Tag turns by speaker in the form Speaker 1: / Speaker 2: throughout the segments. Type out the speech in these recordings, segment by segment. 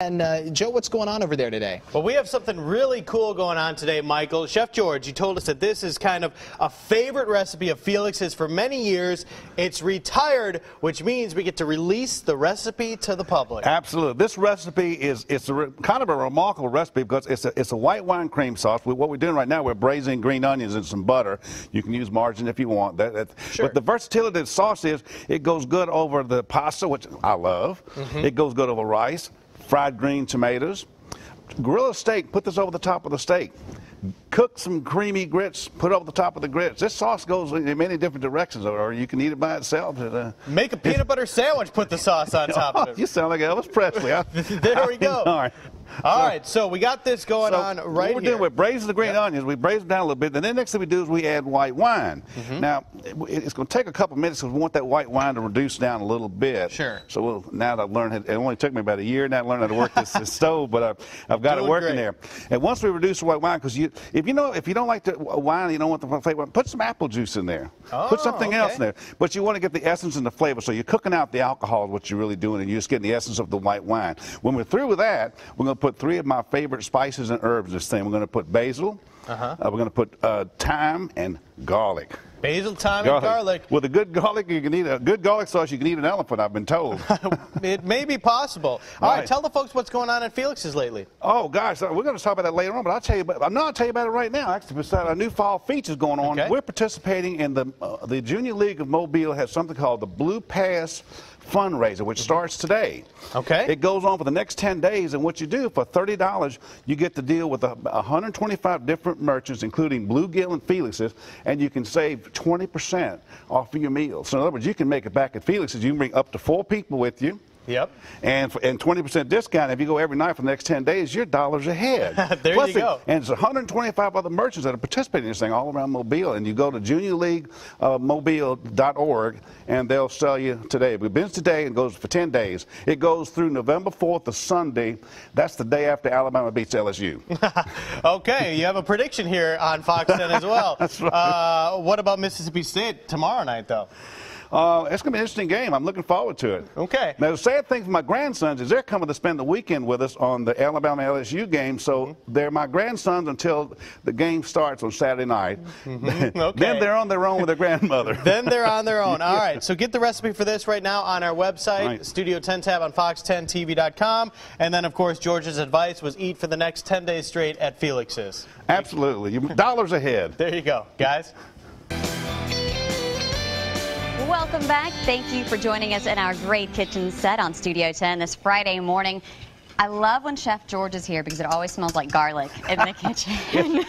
Speaker 1: And Joe, what's going on over there today?
Speaker 2: Well, we have something really cool going on today, Michael. Chef George, you told us that this is kind of a favorite recipe of Felix's for many years. It's retired, which means we get to release the recipe to the public.
Speaker 3: Absolutely. This recipe is kind of a remarkable recipe because it's a white wine cream sauce. What we're doing right now, we're braising green onions and some butter. You can use margarine if you want.
Speaker 2: Sure.
Speaker 3: But the versatility of the sauce is it goes good over the pasta, which I love. It goes good over rice. Fried green tomatoes, gorilla steak, put this over the top of the steak. Cook some creamy grits, put it over the top of the grits. This sauce goes in many different directions, or you can eat it by itself.
Speaker 2: Make a peanut butter sandwich, put the sauce on top of it.
Speaker 3: You sound like Elvis Presley.
Speaker 2: There we go. All right, so we got this going on right
Speaker 3: what we're
Speaker 2: here.
Speaker 3: doing, we're braising the green onions. We braise them down a little bit, and then next thing we do is we add white wine. Now, it's going to take a couple minutes because we want that white wine to reduce down a little bit.
Speaker 2: Sure.
Speaker 3: So now that I've learned, it only took me about a year now to learn how to work this stove, but I've got it working there. And once we reduce the white wine, because if you don't like the wine, you don't want the flavor, put some apple juice in there. Put something else in there. But you want to get the essence and the flavor, so you're cooking out the alcohol is what you're really doing, and you're just getting the essence of the white wine. When we're through with that, we're going to put 3 of my favorite spices and herbs in this thing. We're going to put basil, we're going to put thyme and garlic.
Speaker 2: Basil, thyme, and garlic.
Speaker 3: With a good garlic, you can eat a good garlic sauce. You can eat an elephant, I've been told.
Speaker 2: It may be possible. All right, tell the folks what's going on at Felix's lately.
Speaker 3: Oh, gosh, we're going to talk about that later on, but I'm not going to tell you about it right now. Actually, beside our new fall features going on, we're participating in the Junior League of Mobile has something called the Blue Pass fundraiser, which starts today. It goes on for the next 10 days, and what you do for $30, you get to deal with 125 different merchants, including Bluegill and Felix's, and you can save 20% off of your meals. So in other words, you can make it back at Felix's. You can bring up to 4 people with you. And 20% discount. If you go every night for the next 10 days, you're dollars ahead.
Speaker 2: There you go.
Speaker 3: And it's 125 other merchants that are participating in this thing all around Mobile. And you go to juniorleaguemobile.org and they'll sell you today. We've been today and goes for 10 days. It goes through November 4th to Sunday. That's the day after Alabama beats LSU.
Speaker 2: Okay, you have a prediction here on Fox 10 as well.
Speaker 3: That's right.
Speaker 2: What about Mississippi State tomorrow night, though?
Speaker 3: It's going to be an interesting game. I'm looking forward to it.
Speaker 2: Okay.
Speaker 3: Now, the sad thing for my grandsons is they're coming to spend the weekend with us on the Alabama-LSU game, so they're my grandsons until the game starts on Saturday night. Then they're on their own with their grandmother.
Speaker 2: Then they're on their own. All right, so get the recipe for this right now on our website, Studio 10 tab on fox10tv.com, and then, of course, George's advice was eat for the next 10 days straight at Felix's.
Speaker 3: Absolutely. You're dollars ahead.
Speaker 2: There you go, guys.
Speaker 4: Welcome back. Thank you for joining us in our great kitchen set on Studio 10 this Friday morning. I love when Chef George is here because it always smells like garlic in the kitchen.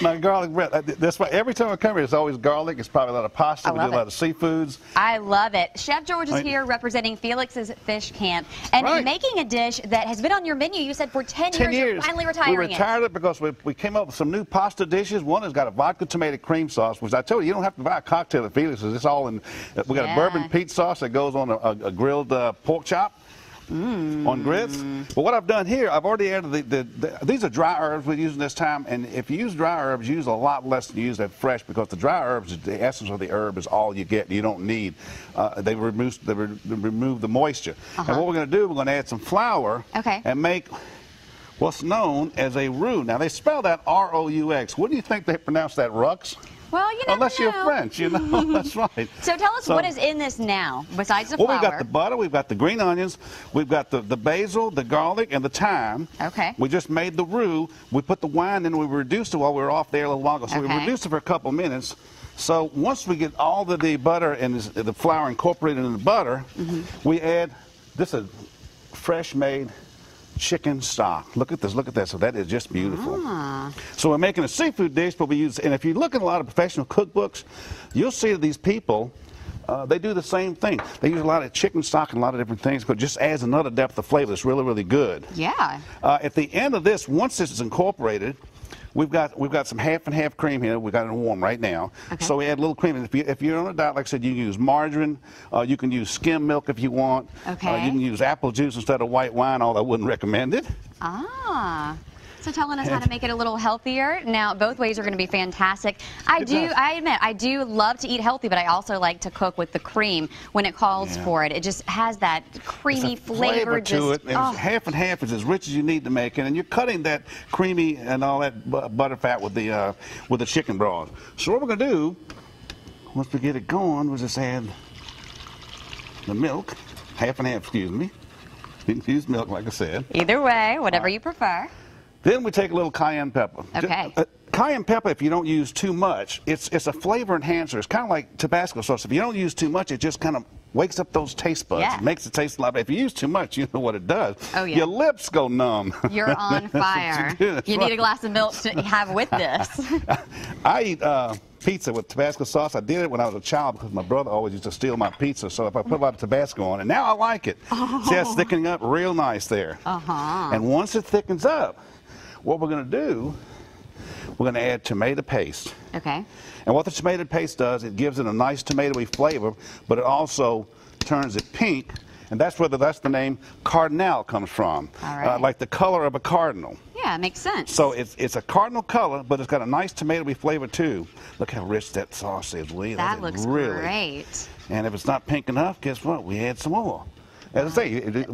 Speaker 3: My garlic bread. That's why every time I come here, it's always garlic. It's probably a lot of pasta. We do a lot of seafoods.
Speaker 4: I love it. Chef George is here representing Felix's Fish Camp and making a dish that has been on your menu, you said, for 10 years. You're finally retiring
Speaker 3: We retired it because we came up with some new pasta dishes. One has got a vodka tomato cream sauce, which I told you, you don't have to buy a cocktail at Felix's. It's all in. We got a bourbon peach sauce that goes on a grilled pork chop. On grits. But what I've done here, I've already added these are dry herbs we're using this time, and if you use dry herbs, use a lot less than you use that fresh, because the dry herbs, the essence of the herb is all you get. You don't need. They remove the moisture. And what we're going to do, we're going to add some flour and make what's known as a roux. Now they spell that R-O-U-X. What do you think they pronounce that, Rux?
Speaker 4: Well, you never
Speaker 3: Unless you're French, you know. That's right.
Speaker 4: So tell us what is in this now, besides the flour.
Speaker 3: Well, we've got the butter, we've got the green onions, we've got the basil, the garlic, and the thyme. We just made the roux. We put the wine in, we reduced it while we were off there a little while ago. So we reduced it for a couple minutes. So once we get all of the butter and the flour incorporated in the butter, we add, this is fresh made chicken stock. Look at this, look at that. So that is just beautiful. So we're making a seafood dish, but we use, and if you look at a lot of professional cookbooks, you'll see that these people, they do the same thing. They use a lot of chicken stock and a lot of different things, but it just adds another depth of flavor that's really, really good. At the end of this, once this is incorporated, we've got some half and half cream here. We've got it warm right now. So we add a little cream. And if you're on a diet, like I said, you can use margarine. You can use skim milk if you want. You can use apple juice instead of white wine, although I wouldn't recommend it.
Speaker 4: So telling us how to make it a little healthier. Now, both ways are going to be fantastic. I admit, I do love to eat healthy, but I also like to cook with the cream when it calls for it. It just has that creamy flavor
Speaker 3: to it. And half and half is as rich as you need to make it, and you're cutting that creamy and all that butter fat with the chicken broth. So what we're going to do, once we get it going, we'll just add the milk, half and half, excuse me. You can use milk, like I said.
Speaker 4: Either way, whatever you prefer.
Speaker 3: Then we take a little cayenne pepper.
Speaker 4: Okay.
Speaker 3: Cayenne pepper, if you don't use too much, it's a flavor enhancer. It's kind of like Tabasco sauce. If you don't use too much, it just kind of wakes up those taste buds.
Speaker 4: Yeah.
Speaker 3: It makes it taste a lot better. If you use too much, you know what it does.
Speaker 4: Oh, yeah.
Speaker 3: Your lips go numb.
Speaker 4: You're on fire. You need a glass of milk to have with this.
Speaker 3: I eat pizza with Tabasco sauce. I did it when I was a child because my brother always used to steal my pizza. So if I put a lot of Tabasco on it, now I like it. See, it's thickening up real nice there. And once it thickens up, what we're going to do, we're going to add tomato paste.
Speaker 4: Okay.
Speaker 3: And what the tomato paste does, it gives it a nice tomatoey flavor, but it also turns it pink, and that's where that's the name cardinal comes from.
Speaker 4: All right.
Speaker 3: Like the color of a cardinal.
Speaker 4: Yeah, it makes sense.
Speaker 3: So it's a cardinal color, but it's got a nice tomatoey flavor too. Look how rich that sauce is, Lee.
Speaker 4: That looks great.
Speaker 3: And if it's not pink enough, guess what? We add some more. As I say,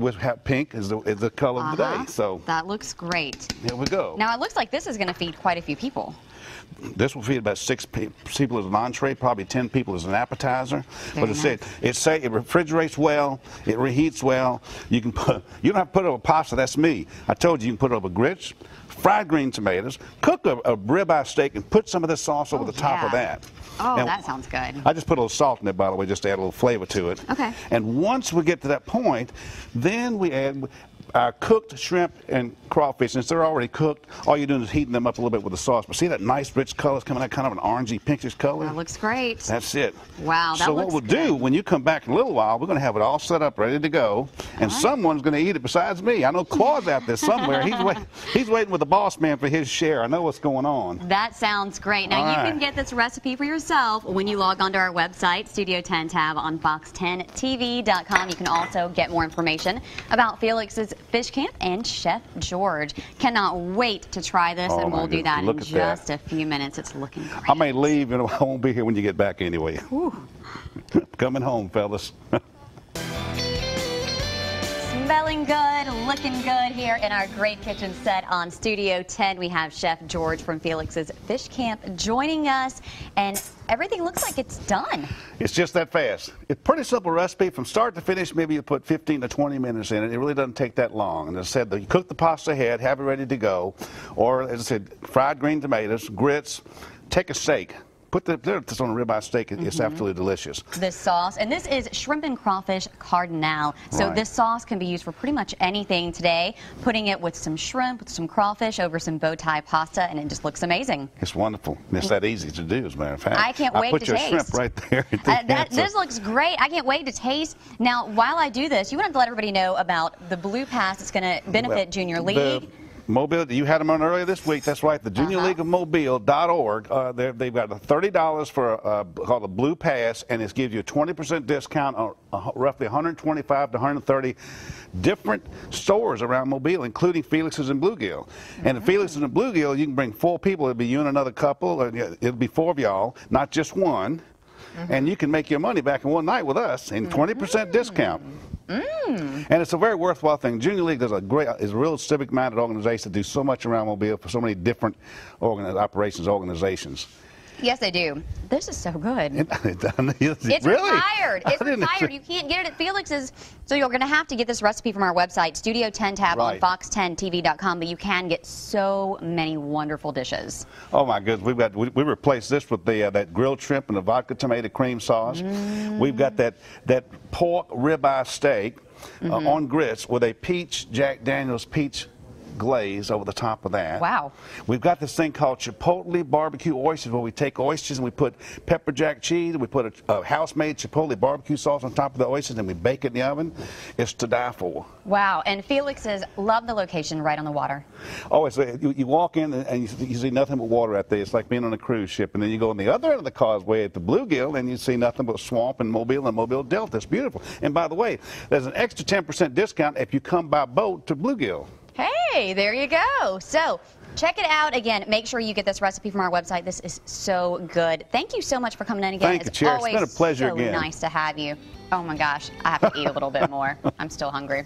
Speaker 3: pink is the color of the day. So
Speaker 4: that looks great.
Speaker 3: Here we go.
Speaker 4: Now it looks like this is going to feed quite a few people.
Speaker 3: This will feed about 6 people as an entree, probably 10 people as an appetizer. But it refrigerates well, it reheats well. You don't have to put it over pasta. That's me. I told you can put it over grits, fried green tomatoes, cook a ribeye steak, and put some of this sauce over the top of that.
Speaker 4: Oh, and that sounds good.
Speaker 3: I just put a little salt in it, by the way, just to add a little flavor to it.
Speaker 4: Okay.
Speaker 3: And once we get to that point, then we add our cooked shrimp and crawfish. Since they're already cooked, all you're doing is heating them up a little bit with the sauce. But see that nice rich color coming out, kind of an orangey pinkish color?
Speaker 4: That looks great.
Speaker 3: That's it.
Speaker 4: Wow, that looks good.
Speaker 3: So what we'll do, when you come back in a little while, we're going to have it all set up, ready to go. And someone's going to eat it besides me. I know Claude's out there somewhere. He's waiting with the boss man for his share. I know what's going on.
Speaker 4: That sounds great. Now, you can get this recipe for yourself when you log onto our website, Studio 10 tab on fox10tv.com. You can also get more information about Felix's Fish Camp and Chef George. Cannot wait to try this, and we'll do that in just a few minutes. It's looking great.
Speaker 3: I may leave, and I won't be here when you get back anyway. Coming home, fellas.
Speaker 4: Smelling good, looking good here in our great kitchen set on Studio 10. We have Chef George from Felix's Fish Camp joining us, and everything looks like it's done.
Speaker 3: It's just that fast. It's a pretty simple recipe. From start to finish, maybe you put 15 to 20 minutes in it. It really doesn't take that long. And as I said, you cook the pasta ahead, have it ready to go. Or, as I said, fried green tomatoes, grits, take a steak. Put this on a ribeye steak. It's absolutely delicious.
Speaker 4: This sauce, and this is shrimp and crawfish cardinal. So this sauce can be used for pretty much anything today. Putting it with some shrimp, with some crawfish over some bow tie pasta, and it just looks amazing.
Speaker 3: It's wonderful. And it's that easy to do, as a matter of fact.
Speaker 4: I can't wait to taste.
Speaker 3: I put your shrimp right there.
Speaker 4: This looks great. I can't wait to taste. Now, while I do this, you want to let everybody know about the Blue Pass that's going to benefit Junior League.
Speaker 3: Mobile, you had them on earlier this week. That's right. The Junior League of Mobile.org. They've got $30 for called a Blue Pass, and it gives you a 20% discount on roughly 125 to 130 different stores around Mobile, including Felix's and Bluegill. And at Felix's and Bluegill, you can bring 4 people. It'll be you and another couple. It'll be 4 of y'all, not just one. And you can make your money back in one night with us in 20% discount. And it's a very worthwhile thing. Junior League is a real civic-minded organization that do so much around Mobile for so many different organizations.
Speaker 4: Yes, they do. This is so good.
Speaker 3: It's
Speaker 4: really? Retired. It's retired. You can't get it at Felix's, so you're going to have to get this recipe from our website, Studio 10 tab on fox10tv.com, but you can get so many wonderful dishes.
Speaker 3: Oh, my goodness. We replaced this with that grilled shrimp and the vodka tomato cream sauce. We've got that pork ribeye steak on grits with a Jack Daniel's peach glaze over the top of that.
Speaker 4: Wow.
Speaker 3: We've got this thing called Chipotle barbecue oysters, where we take oysters and we put pepper jack cheese, we put a house-made Chipotle barbecue sauce on top of the oysters, and we bake it in the oven. It's to die for.
Speaker 4: Wow. And Felix's, love the location right on the water.
Speaker 3: Oh, you walk in and you see nothing but water out there. It's like being on a cruise ship. And then you go on the other end of the causeway at the Bluegill, and you see nothing but swamp and Mobile Delta. It's beautiful. And by the way, there's an extra 10% discount if you come by boat to Bluegill.
Speaker 4: Hey, there you go. So check it out. Again, make sure you get this recipe from our website. This is so good. Thank you so much for coming in again.
Speaker 3: Thank you, Chair. It's been a pleasure
Speaker 4: so
Speaker 3: again.
Speaker 4: Nice to have you. Oh my gosh, I have to eat a little bit more. I'm still hungry.